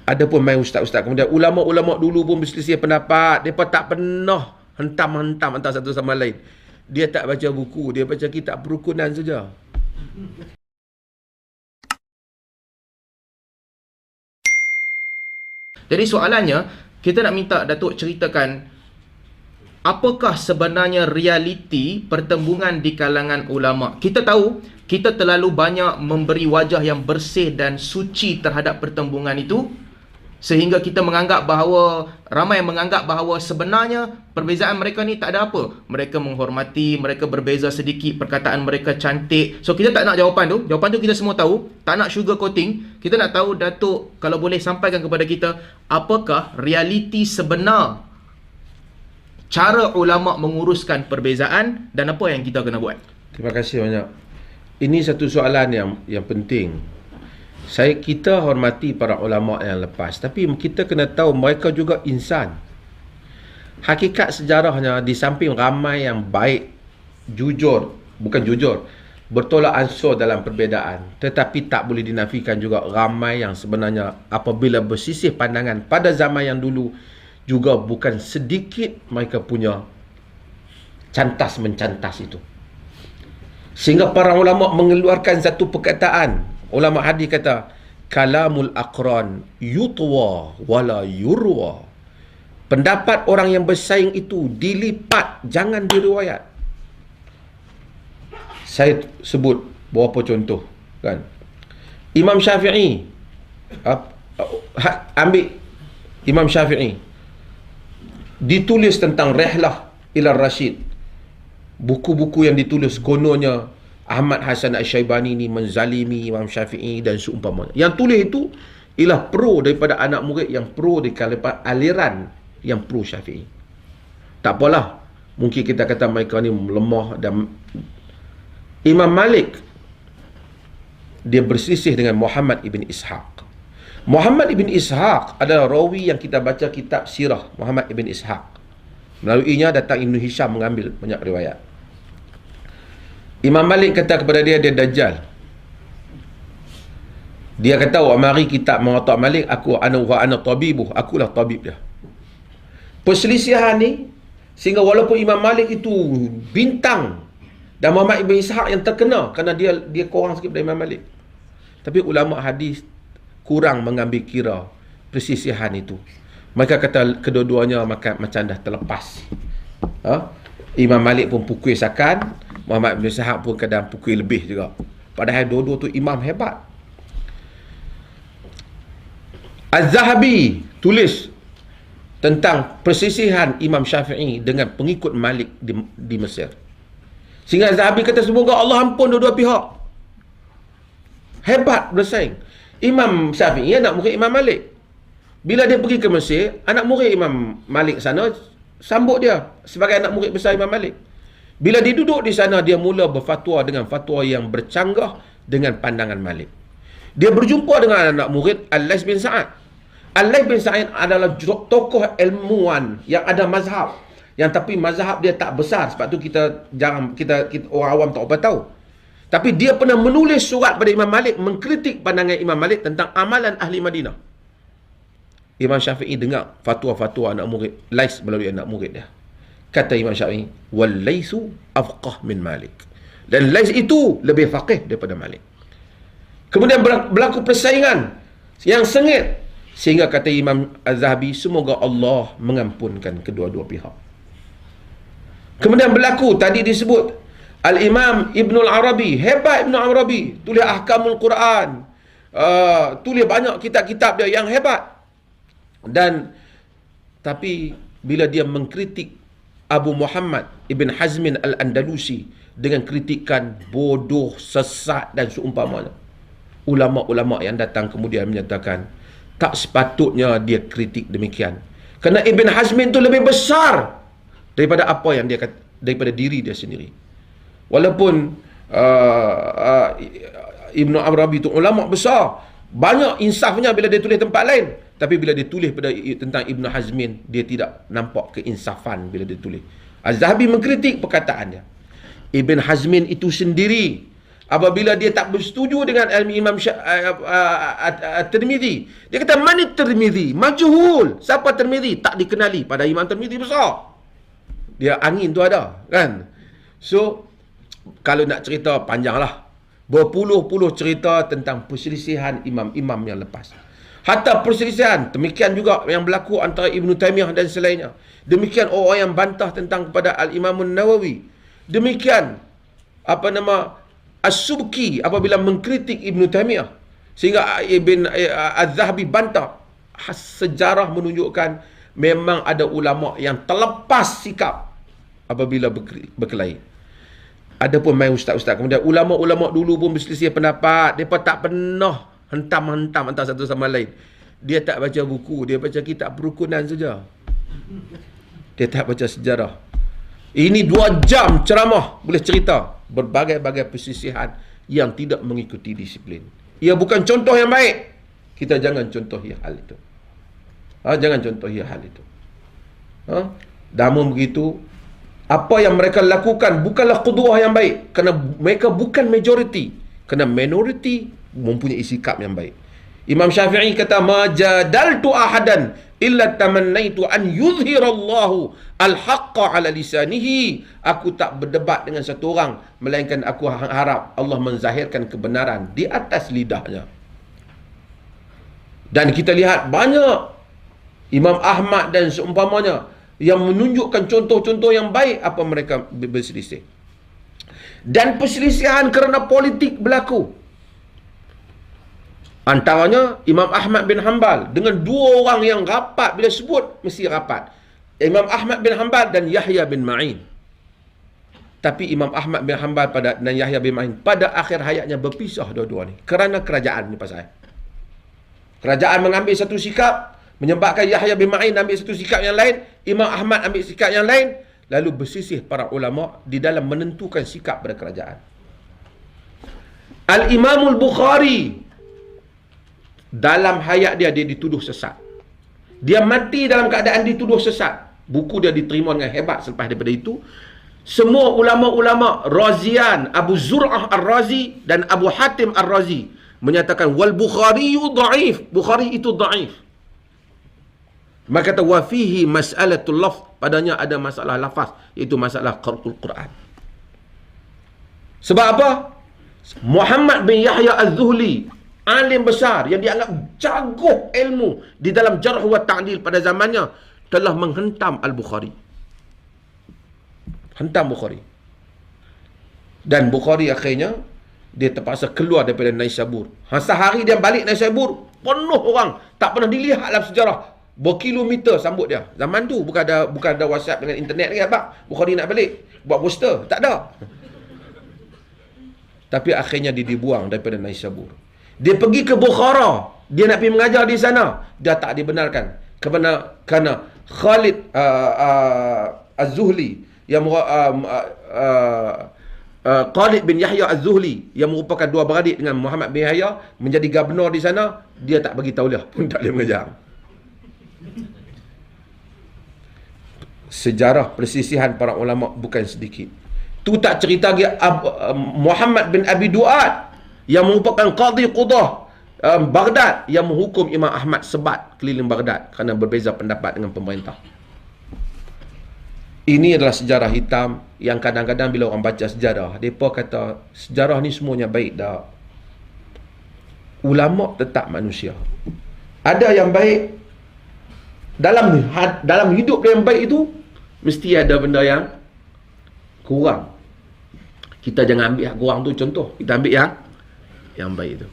Ada pun main ustaz-ustaz. Kemudian ulama-ulama dulu pun berselisih pendapat. Mereka tak pernah hentam-hentam antara satu sama lain. Dia tak baca buku. Dia baca kitab perukunan saja. Jadi soalannya, kita nak minta Datuk ceritakan apakah sebenarnya realiti pertembungan di kalangan ulama. Kita tahu, kita terlalu banyak memberi wajah yang bersih dan suci terhadap pertembungan itu, sehingga kita menganggap bahawa, ramai yang menganggap bahawa sebenarnya perbezaan mereka ni tak ada apa. Mereka menghormati, mereka berbeza sedikit, perkataan mereka cantik. So kita tak nak jawapan tu. Jawapan tu kita semua tahu. Tak nak sugar coating. Kita nak tahu Datuk kalau boleh sampaikan kepada kita, apakah realiti sebenar cara ulama menguruskan perbezaan dan apa yang kita kena buat. Terima kasih banyak. Ini satu soalan yang penting. Kita hormati para ulama yang lepas, tapi kita kena tahu mereka juga insan. Hakikat sejarahnya, di samping ramai yang baik, jujur, bukan jujur, bertolak ansur dalam perbezaan, tetapi tak boleh dinafikan juga ramai yang sebenarnya apabila bersisih pandangan pada zaman yang dulu, juga bukan sedikit mereka punya cantas mencantas itu. Sehingga para ulama mengeluarkan satu perkataan. Ulama hadis kata, kalamul aqran yutwa wala yurwa. Pendapat orang yang bersaing itu dilipat, jangan diriwayat. Saya sebut beberapa contoh, kan. Imam Syafi'i, ambil Imam Syafi'i, ditulis tentang Rihlah ila Rasyid. Buku-buku yang ditulis kononnya Ahmad Hasan Asy-Syaibani ni menzalimi Imam Syafi'i dan seumpamanya. Yang tulis itu ialah pro daripada anak murid yang pro di kalangan aliran yang pro Syafi'i. Tak apalah, mungkin kita kata mereka ni lemah. Dan Imam Malik, dia berselisih dengan Muhammad ibn Ishaq. Muhammad ibn Ishaq adalah rawi yang kita baca kitab sirah Muhammad ibn Ishaq. Melaluinya datang Ibn Hisham mengambil banyak riwayat. Imam Malik kata kepada dia Dajjal. Dia kata, "Wa mari kitab Muwatta Malik, ana tabibuh, akulah tabib dia." Perselisihan ni sehingga walaupun Imam Malik itu bintang dan Muhammad ibn Ishaq yang terkenal kerana dia kurang sikit dari Imam Malik, tapi ulama hadis kurang mengambil kira perselisihan itu. Mereka kata kedua-duanya macam dah terlepas. Imam Malik pun pukul sakan, Muhammad bin Ishaq pun kadang pukul lebih juga. Padahal dua-dua tu imam hebat. Az-Zahabi tulis tentang persisihan Imam Syafi'i dengan pengikut Malik di Mesir. Sehingga Az-Zahabi kata, semoga Allah ampun dua-dua pihak. Hebat bersaing. Imam Syafi'i anak murid Imam Malik. Bila dia pergi ke Mesir, anak murid Imam Malik sana sambut dia sebagai anak murid besar Imam Malik. Bila dia duduk di sana, dia mula berfatwa dengan fatwa yang bercanggah dengan pandangan Malik. Dia berjumpa dengan anak murid Al-Laits bin Sa'ad. Al-Laits bin Sa'ad adalah tokoh ilmuwan yang ada mazhab. Yang tapi mazhab dia tak besar, sebab tu kita orang awam tak apa tahu. Tapi dia pernah menulis surat pada Imam Malik mengkritik pandangan Imam Malik tentang amalan ahli Madinah. Imam Syafi'i dengar fatwa-fatwa anak murid Laits melalui anak murid dia. Kata Imam Syafi'i, wal Laitsu afqah min Malik. Dan Laits itu lebih faqih daripada Malik. Kemudian berlaku persaingan yang sengit, sehingga kata Imam Az-Zahabi, semoga Allah mengampunkan kedua-dua pihak. Kemudian berlaku, tadi disebut Al-Imam Ibn Al-Arabi, hebat Ibn Al-Arabi, tulis Ahkamul Quran, tulis banyak kitab-kitab dia yang hebat. Dan tapi bila dia mengkritik Abu Muhammad Ibn Hazmin Al-Andalusi dengan kritikan bodoh, sesat dan seumpamanya, ulama-ulama yang datang kemudian menyatakan tak sepatutnya dia kritik demikian, kerana Ibn Hazmin itu lebih besar daripada apa yang dia kata, daripada diri dia sendiri. Walaupun Ibn Arabi itu ulama besar, banyak insafnya bila dia tulis tempat lain, tapi bila dia tulis tentang Ibn Hazmin, dia tidak nampak keinsafan bila dia tulis. Az-Zahabi mengkritik perkataannya. Ibn Hazmin itu sendiri apabila dia tak bersetuju dengan Imam Tirmizi. Dia kata, mana Tirmizi? Majhul. Siapa Tirmizi? Tak dikenali. Pada Imam Tirmizi besar. Dia angin tu ada, kan? So, kalau nak cerita panjanglah. Berpuluh-puluh cerita tentang perselisihan imam-imam yang lepas. Hatta perselisihan, demikian juga yang berlaku antara Ibn Taymiyah dan selainnya. Demikian orang yang bantah tentang kepada Al-Imam Nawawi. Demikian, As-Subki apabila mengkritik Ibn Taymiyah. Sehingga Ibn Az-Zahabi bantah. Sejarah menunjukkan memang ada ulama yang terlepas sikap apabila berkelahi. Ada pun main ustaz-ustaz. Kemudian ulama-ulama dulu pun berselisih pendapat. Mereka tak pernah hentam-hentam antara satu sama lain. Dia tak baca buku. Dia baca kitab perukunan saja. Dia tak baca sejarah. Ini 2 jam ceramah. Boleh cerita berbagai-bagai perselisihan yang tidak mengikuti disiplin. Ia bukan contoh yang baik. Kita jangan contohi hal itu. Jangan contohi hal itu. Namun begitu, apa yang mereka lakukan bukanlah qudwah yang baik. Kerana mereka bukan majoriti. Kerana minoriti mempunyai sikap yang baik. Imam Syafi'i kata, ma jadaltu ahadan illa tamannaitu an yuzhirallahu al-haqqa ala lisanihi. Aku tak berdebat dengan satu orang, melainkan aku harap Allah menzahirkan kebenaran di atas lidahnya. Dan kita lihat banyak Imam Ahmad dan seumpamanya yang menunjukkan contoh-contoh yang baik apa mereka berselisih. Dan perselisihan kerana politik berlaku. Antaranya Imam Ahmad bin Hanbal dengan 2 orang yang rapat, bila sebut mesti rapat. Imam Ahmad bin Hanbal dan Yahya bin Ma'in. Tapi Imam Ahmad bin Hanbal dan Yahya bin Ma'in pada akhir hayatnya berpisah dua-dua ni. Kerana kerajaan ni pasal. Kerajaan mengambil satu sikap, menyebabkan Yahya bin Ma'in ambil satu sikap yang lain, Imam Ahmad ambil sikap yang lain, lalu bersisih para ulama di dalam menentukan sikap pada kerajaan. Al-Imamul Bukhari, dalam hayat dia dituduh sesat. Dia mati dalam keadaan dituduh sesat. Buku dia diterima dengan hebat selepas daripada itu. Semua ulama-ulama Razian, Abu Zur'ah Ar-Razi dan Abu Hatim Ar-Razi menyatakan wal Bukhari dhaif. Bukhari itu dhaif. Maka kata wa fihi mas'alatul lafz, padanya ada masalah lafaz, iaitu masalah qara'ul Quran. Sebab apa? Muhammad bin Yahya Az-Zuhli, alim besar yang dianggap jago ilmu di dalam jarh wa ta'dil pada zamannya, telah menghentam Al-Bukhari. Hentam Bukhari. Dan Bukhari akhirnya dia terpaksa keluar daripada Naisabur. Sehari dia balik Naisabur, penuh orang, tak pernah dilihat dalam sejarah. Berkilometer sambut dia. Zaman tu bukan ada WhatsApp dengan internet lagi apa. Bukhari nak balik, buat poster, tak ada. Tapi akhirnya dia dibuang daripada Naisabur. Dia pergi ke Bukhara, dia nak pergi mengajar di sana, dia tak dibenarkan. Kerana Khalid Az-Zuhli yang Khalid bin Yahya Az-Zuhli yang merupakan 2 beradik dengan Muhammad bin Yahya menjadi gubernur di sana, dia tak bagi tauliah pun tak boleh mengajar. Sejarah persisihan para ulama bukan sedikit. Tu tak cerita lagi Muhammad bin Abi Du'ad yang merupakan qadhi qudah Baghdad yang menghukum Imam Ahmad sebat keliling Baghdad kerana berbeza pendapat dengan pemerintah. Ini adalah sejarah hitam yang kadang-kadang bila orang baca sejarah, mereka kata sejarah ni semuanya baik dah. Ulama tetap manusia. Ada yang baik dalam hidup yang baik itu, mesti ada benda yang kurang. Kita jangan ambil yang kurang tu contoh, kita ambil yang baik itu.